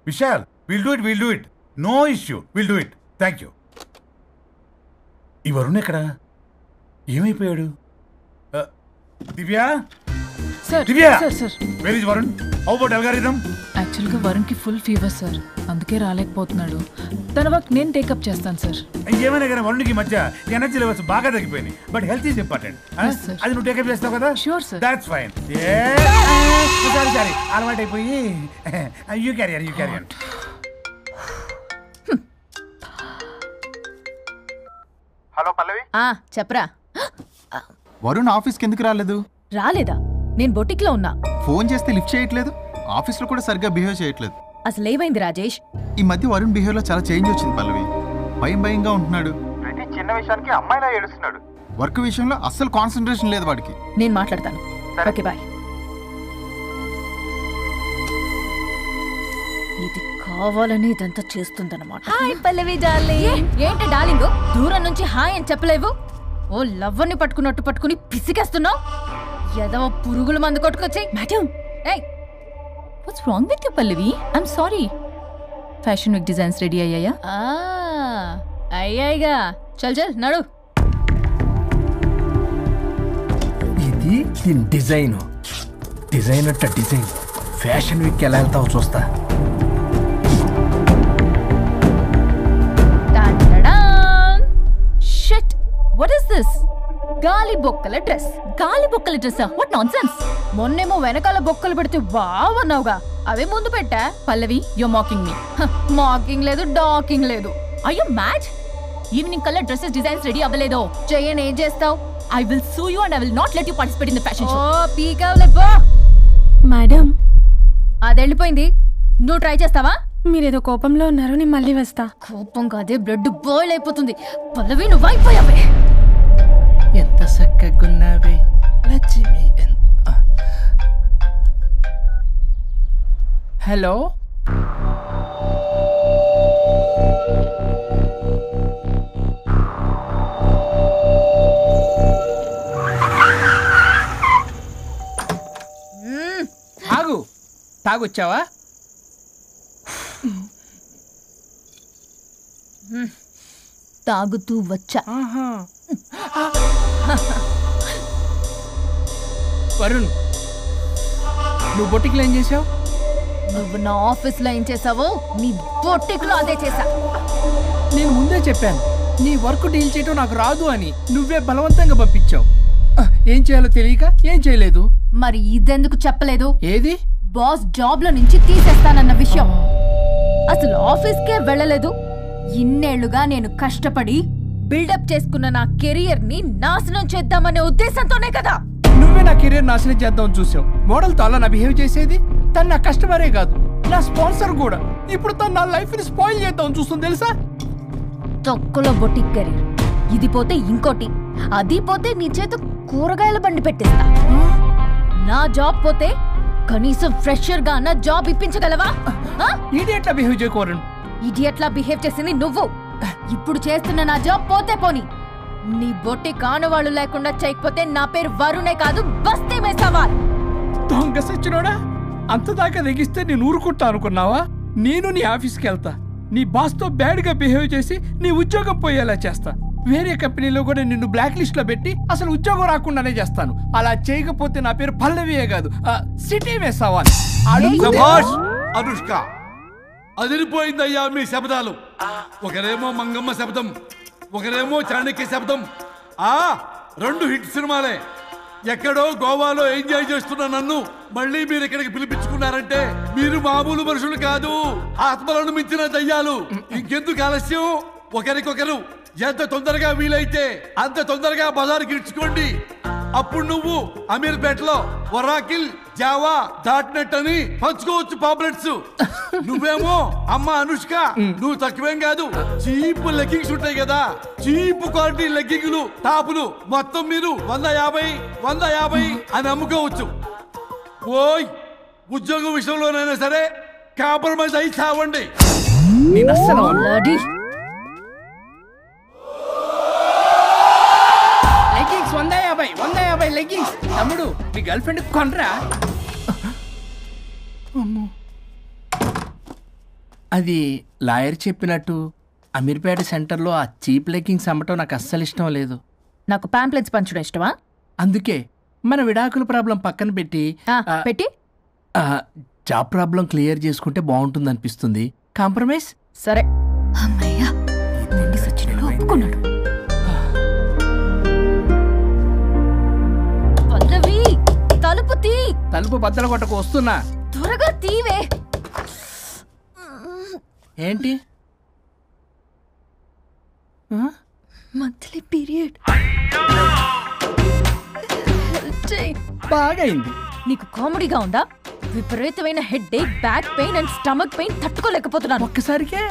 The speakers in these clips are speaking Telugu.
Vishal, will do it. No issue, will do it. Thank you. ఈ వరుణ్ ఎక్కడా? ఏమైపోయాడు? Divya, Divya, where is Varun? How about algorithm? Actually వరుణ్కి ఫుల్ ఫీవర్ సార్, అందుకే రాలేకపోతున్నాడు. తన వర్క్ నేను టేకప్ చేస్తాను సార్. ఏమైనా కానీ వరుణ్కి మధ్య ఎనర్జీ లెవెల్స్ బాగా తగ్గిపోయినాయి. But health is important. అది నువ్వు టేకప్ చేస్తావు కదా? Sure sir. That's fine. Sorry అలవాటు అయిపోయి. You carrier. హలో పల్లవి. చెప్పరా. వరుణ్ ఆఫీస్కి ఎందుకు రాలేదు? రాలేదా? నేను బొటిక్లో ఉన్నా. ఫోన్ చేస్తే లిఫ్ట్ చేయట్లేదు, ఆఫీస్లో కూడా సరిగ్గా బిహేవ్ చేయట్లేదు. అసలు ఏమైంది రాజేష్? ఈ మధ్య వరుణ్ బిహేవ్లో చాలా చేంజ్ వచ్చింది పల్లవి. భయంగా ఉంటున్నాడు. ప్రతి చిన్న విషయానికి అమ్మాయిలా ఏడుస్తున్నాడు. వర్క్ విషయంలో అస్సలు కాన్సన్ట్రేషన్ లేదు వాడికి. నేను మాట్లాడతాను. Okay bye. ఇది కావాలని ఇదంతా చేస్తుందన్నమాట. Hi Pallavi darling. ఏంటి డార్లింగ్ దూరం నుంచి హాయ్ అని చెప్పలేవు? ఓ లవ్వర్ని పట్టుకుని పిసికేస్తున్నావు. ఏదో పురుగుల మందు కొట్టుకొచ్చి. Madam, what's wrong with you Pallavi? I'm sorry. Fashion week designs ready అయ్యాయా? అయ్యాయిగా. చల్ నడు. ఇది దీని డిజైన్ అట్ట డిజైన్. ఫ్యాషన్ వీక్ ఎలా వెళ్తావు చూస్తా. Shit, what is this? గాలి బొక్కల డ్రెస్. గాలి బొక్కల డ్రెస్? What nonsense. మొన్నేమో వెనకాల బొక్కలు పెడితే వావ్ అన్నావుగా, అవే ముందు పెట్టా. Pallavi, you mocking me. Mocking లేదు, డాకింగ్ లేదు. Are you mad? ఈవినింగ్ కల్లా డ్రెస్సెస్ డిజైన్స్ రెడీ అవ్వలేదో? చెయ్యని ఏం చేస్తావు? I will sue you and I will not let you participate in the fashion show. ఓ పీకావులే పో. మేడం, అది వెళ్ళిపోయింది. నువ్వు ట్రై చేస్తావా? మీరేదో కోపంలో ఉన్నారు, నేను మళ్ళీ వస్తా. కోపం కాదే, బ్లడ్ బాయిల్ అయిపోతుంది. పల్లవి నువ్వు అయిపోయావే. ఎంత చక్కగున్నావే లక్ష్మి. హలో, ఆగు. తాగొచ్చావా? తాగుతూ వచ్చా. వరుణ్, నువ్వు బొటిక్లో ఏం చేసావు? నువ్వు నా ఆఫీస్లో ఏం చేసావు, నీ బొటిక్లో అదే చేసా. నేను ముందే చెప్పాను నీ వర్క్ డీల్ చేయటం నాకు రాదు అని. నువ్వే బలవంతంగా పంపించావు. ఏం చేయాలో తెలియక ఏం చేయలేదు. మరి ఇదెందుకు చెప్పలేదు? ఏది? బాస్ జాబ్ లో నుంచి తీసేస్తానన్న విషయం. అసలు ఆఫీస్కే వెళ్ళలేదు. ఇన్నేళ్లుగా నేను కష్టపడి బిల్డప్ చేసుకున్న నా కెరియర్ ని నాశనం చేద్దామనే ఉద్దేశంతోనే కదా. నువ్వే నా కెరీర్ నాశనం చేద్దామని చూసావు. మోడల్తో అలా నా బిహేవ్ చేసేది. తను నా కస్టమరే కాదు, నా స్పాన్సర్ కూడా. ఇప్పుడు తను నా లైఫ్ ని స్పాయిల్ చేద్దామని చూస్తుంది తెలుసా? తొక్కలో బొటిక్ కెరీర్. ఇది పోతే ఇంకోటి, అది పోతే నీ చేత కూరగాయల బండి పెట్టిస్తా. నా జాబ్ పోతే కనీసం ఫ్రెషర్ గా నా జాబ్ ఇప్పించగలవా? ఇడియట్లా బిహేవ్ చేయకూడదు. ఇడియట్లా బిహేవ్ చేసింది నువ్వు. ఇప్పుడు చేస్తున్న నా జాబ్ పోతే పోని. నీ బొటిక్ ఆనవాళ్ళు లేకుండా చేయకపోతే నా పేరు వరుణే కాదు, బస్తీ మే సవాల్. దొంగ సచ్చినోడా, అంతదాకా తెగిస్తే నేను ఊరుకుంటా అనుకున్నావా? నేను నీ ఆఫీస్కి వెళ్తా, నీ బాస్తో బ్యాడ్గా బిహేవ్ చేసి నీ ఉద్యోగం పోయేలా చేస్తా. వేరే కంపెనీలో కూడా నిన్ను బ్లాక్ లిస్ట్ లో పెట్టి అసలు ఉద్యోగం రాకుండానే చేస్తాను. అలా చేయకపోతే నా పేరు పల్లవియే కాదు, సిటీ మే సవాల్. అనుష్క, అదిరిపోయిందయ్యా మీ శబ్దాలు. ఒకరేమో మంగమ్మ శబ్దం, ఒకరేమో చాణక్య శబ్దం. రెండు హిట్ సినిమాలే. ఎక్కడో గోవాలో ఎంజాయ్ చేస్తున్న నన్ను మళ్ళీ మీరు ఇక్కడికి పిలిపించుకున్నారంటే మీరు మామూలు మనుషులు కాదు, ఆత్మలను మించిన దయ్యాలు. ఇంకెందుకు ఆలస్యం? ఒకరికొకరు ఎంత తొందరగా వీలైతే అంత తొందరగా బజారుకి ఇడ్చుకోండి. అప్పుడు నువ్వు అమీర్పేటలో వరాకిల్, జావా, డాట్నెట్ అని పంచుకోవచ్చు పాంప్లెట్స్. నువ్వేమో అమ్మ అనుష్క, నువ్వు తక్కువేం కాదు. చీప్ లెగ్గింగ్స్ ఉంటాయి కదా, చీప్ క్వాలిటీ లెగ్గింగ్లు, టాపులు మొత్తం మీరు 150 అని అమ్ముకోవచ్చు. ఓయ్, ఉద్యోగం విషయంలోనైనా సరే కాంప్రమైజ్ అయి చావండి. Leggings 150 leggings. తమ్ముడు, మీ గర్ల్ ఫ్రెండ్ కొనరా? అది లాయర్ చెప్పినట్టు అమీర్పేట సెంటర్లో ఆ చీప్ లెగ్గింగ్స్ అమ్మటం నాకు అస్సలు ఇష్టం లేదు. నాకు పాంప్లెట్స్ పంచడం ఇష్టమా? అందుకే మన విడాకుల ప్రాబ్లం పక్కన పెట్టి పెట్టి జాబ్ ప్రాబ్లం క్లియర్ చేసుకుంటే బాగుంటుంది అనిపిస్తుంది. కాంప్రమైజ్? సరే. అమ్మయ్యా, సచ్చినోడు ఒప్పుకున్నాడు. పల్లవి, తలుపు తీ. తలుపు బద్దలు కొట్టకు, వస్తున్నా. త్వరగా తీవే. ఏంటి? Monthly period. బాగైంది. నీకు కామెడీగా ఉందా? విపరీతమైన headache, back pain and stomach pain తట్టుకోలేకపోతున్నాను. ఒక్కసారికే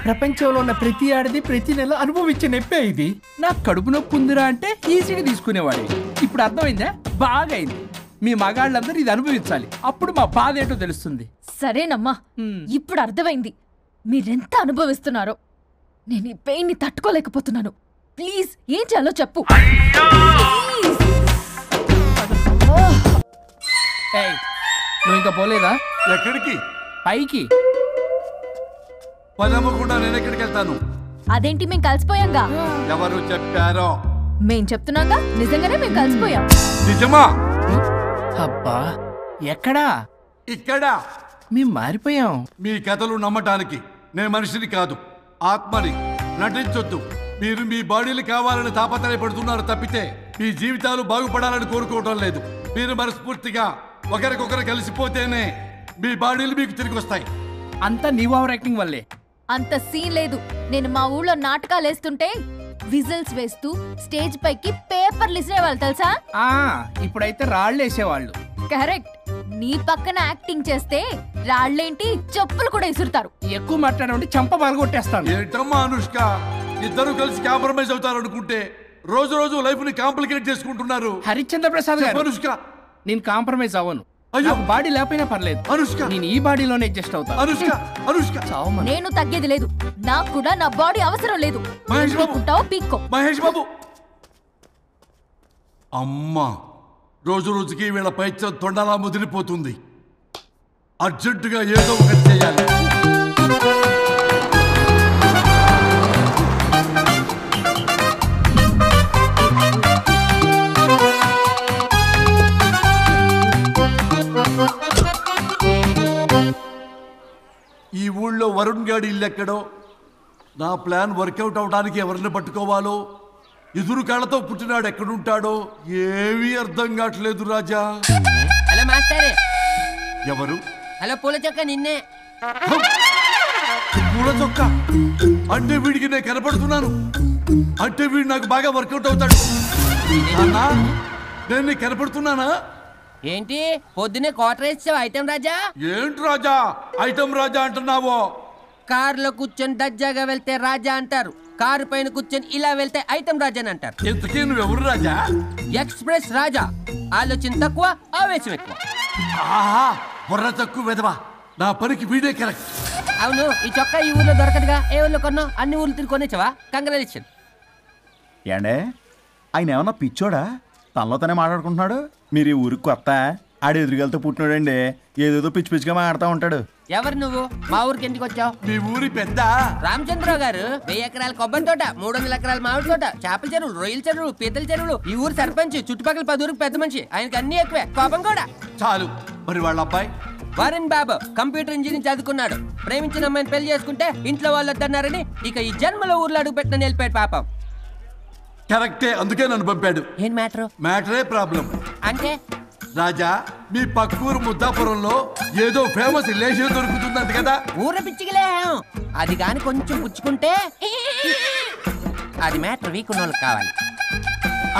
ప్రపంచంలో ఉన్న ప్రతి ఆడది ప్రతి నెల అనుభవించే నొప్పే ఇది. నాకు కడుపు నొప్పి ఉందిరా అంటే ఈజీగా తీసుకునేవాడి. ఇప్పుడు అర్థమైందా? బాగైంది. మీ మగాళ్ళందరూ ఇది అనుభవించాలి, అప్పుడు మా బాధ ఏంటో తెలుస్తుంది. సరేనమ్మా, ఇప్పుడు అర్థమైంది మీరెంత అనుభవిస్తున్నారో. నేను ఈ పెయిన్ ని తట్టుకోలేకపోతున్నాను. ప్లీజ్ ఏం చేయాలో చెప్పు. నువ్వు ఇంకా పోలేదా? ఎక్కడికి? పైకి. పదమ్మకుండా నేను ఎక్కడికి వెళ్తాను? అదేంటి, మేము కలిసిపోయాంగా. ఎవరు చెప్పారో? మేం చెప్తున్నాగా, నిజంగానే మేము కలిసిపోయాం. నిజమా? అబ్బా, ఎక్కడా? ఇక్కడ. మేము మారిపోయాం. మీ కథలు నమ్మటానికి నేను మనిషిని కాదు, ఆత్మని. నటించొద్దు. మీరు మీ బాడీలు కావాలని తాపత్రయపడుతున్నారు తప్పితే మీ జీవితాలు బాగుపడాలని కోరుకోవడం లేదు. మీరు మనస్ఫూర్తిగా ఒకరికొకరు కలిసిపోతేనే మీ బాడీలు మీకు తిరిగి వస్తాయి. అంతా నీ ఓవర్ యాక్టింగ్ వల్లే. అంత సీన్ లేదు. నేను మా ఊళ్ళో నాటకాలు వేస్తుంటే విజిల్స్ వేస్తూ స్టేజ్ పైకి పేపర్లు ఇసిరేవాళ్ళు తెలుసా? ఇప్పుడైతే రాళ్ళు వేసేవాళ్ళు. కరెక్ట్. నీ పక్కన యాక్టింగ్ చేస్తే రాళ్ళేంటి, చెప్పులు కూడా ఇసురుతారు. ఎక్కువ మాట్లాడంటే చంప బాగొట్టేస్తాను. ఏంటమ్మా అనుష్క, ఇద్దరు కలిసి కాంప్రమైజ్ అవుతారు అనుకుంటే రోజు రోజు లైఫ్ ని కాంప్లికేట్ చేసుకుంటున్నారు. హరిశ్చంద్ర ప్రసాద్ గారు, అనుష్క నేను కాంప్రమైజ్ అవ్వను. అయ్యో, బాడీ లేకపోయినా పర్లేదు. అనుష్క, నేను ఈ బాడీలోనే అడ్జస్ట్ అవుతాను. అనుష్క, అనుష్క, నేను తగ్గేది లేదు. నాకు కూడా నా బాడీ అవసరం లేదు. మహేష్ బాబు, పీక్కో. మహేష్ బాబు. అమ్మా, రోజు రోజుకి వీళ్ళ పైత్యం తొండలా ముదిరిపోతుంది. అర్జెంటుగా ఏదో ఒకటి చేయాలి. ఈ ఊళ్ళో వరుణ్ గాడి ఇల్లు ఎక్కడో, నా ప్లాన్ వర్కౌట్ అవడానికి ఎవరిని పట్టుకోవాలో, ఎదురు కాళ్ళతో పుట్టినాడు ఎక్కడుంటాడో ఏమీ అర్థం కావట్లేదు రాజా. Hello master. ఎవరు? హలో పూల చొక్క, నిన్నే. పూల చొక్క అంటే వీడికి నేను కనపడుతున్నాను, అంటే వీడు నాకు బాగా వర్కౌట్ అవుతాడు. అన్నా, నేను నీకు కనపడుతున్నానా? ఏంటి పొద్దునే క్వార్టర్ ఇచ్చావు ఐటమ్ రాజా? ఏంటి రాజా ఐటమ్ రాజా అంటున్నావో? కారులో కూర్చొని దజ్జాగా వెళ్తే రాజా అంటారు, కారు పైన కూర్చొని ఇలా వెళ్తే ఐటమ్ రాజా అని అంటారు. ఇంతకీ నువ్వెవరు రాజా? ఎక్స్ప్రెస్ రాజా. ఆలోచన తక్కువ, ఆవేశం ఎక్కువ. ఆహా, బుర్ర తక్కువ వెదవా. నా పనికి వీడే కరెక్ట్. అవును, ఈ చొక్కా ఈ ఊర్లో దొరకదుగా. ఏ ఊర్లో కొన్నావు? అన్ని ఊర్లు తిరిగి కొనేచ్చావా? కంగ్రాచులేషన్. ఏండే, ఆయన ఏమన్నా పిచ్చోడా? తనలో తనే మాట్లాడుకుంటున్నాడు. మీరు ఈ ఊరికి కొత్త, ఆడు ఎదురుగలతో పుట్టినాడండి. ఏదేదో పిచ్చి పిచ్చిగా మాట్లాడుతూ ఉంటాడు. ఎవరు నువ్వు? మా ఊరికి ఎందుకు వచ్చావు? మీ ఊరి పెద్ద రామచంద్రరావు గారు 1000 ఎకరాల కొబ్బరి తోట, 300 ఎకరాల మామిడి తోట, చేపల చెరువులు, రొయ్యల చెరువులు, పీతల చెరువులు. ఈ ఊరు సర్పంచ్, చుట్టుపక్కల 10 ఊరికి పెద్ద మనిషి. ఆయనకి అన్ని ఎక్కువే, కోపం కూడా. చాలు. మరి వాళ్ళ అబ్బాయి వరుణ్ బాబు కంప్యూటర్ ఇంజనీరింగ్ చదువుకున్నాడు. ప్రేమించిన అమ్మాయిని పెళ్లి చేసుకుంటే ఇంట్లో వాళ్ళు వద్దన్నారని ఇక ఈ జన్మలో ఊర్లో అడుగు పెట్టిన నిలిపాడు పాపం. కరెక్టే, అందుకే నన్ను పంపాడు. ఏం మ్యాటర్? మ్యాటరే ప్రాబ్లం. అంటే రాజా, మీ పక్కూరు ముద్దాపురంలో ఏదో ఫేమస్ రిలేషన్ దొరుకుతుందంట కదా? ఊర పిచ్చికిలే. అది కాని కొంచెం పుచ్చుకుంటే అది మ్యాటర్ వీక్ ఉన్న వాళ్ళకి కావాలి.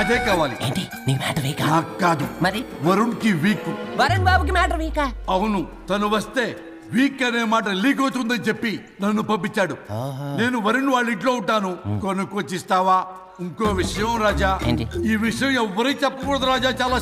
అదే కావాలి. ఏంటి నీ మ్యాటర్ వీకా? నాకు కాదు, మరి వరుణ్ కి వీక్. వరుణ్ బాబుకి మ్యాటర్ వీకా? అవును, తను వస్తే వీక్ అనే మాట లీక్ అవుతుందని చెప్పి నన్ను పంపించాడు. నేను వరుణ్ వాళ్ళ ఇంట్లో ఉంటాను, కొనుక్కొచ్చిస్తావా? ఇంకో విషయం రాజా, ఏంటి? ఈ విషయం ఎవరికి చెప్పకూడదు రాజా, చాలా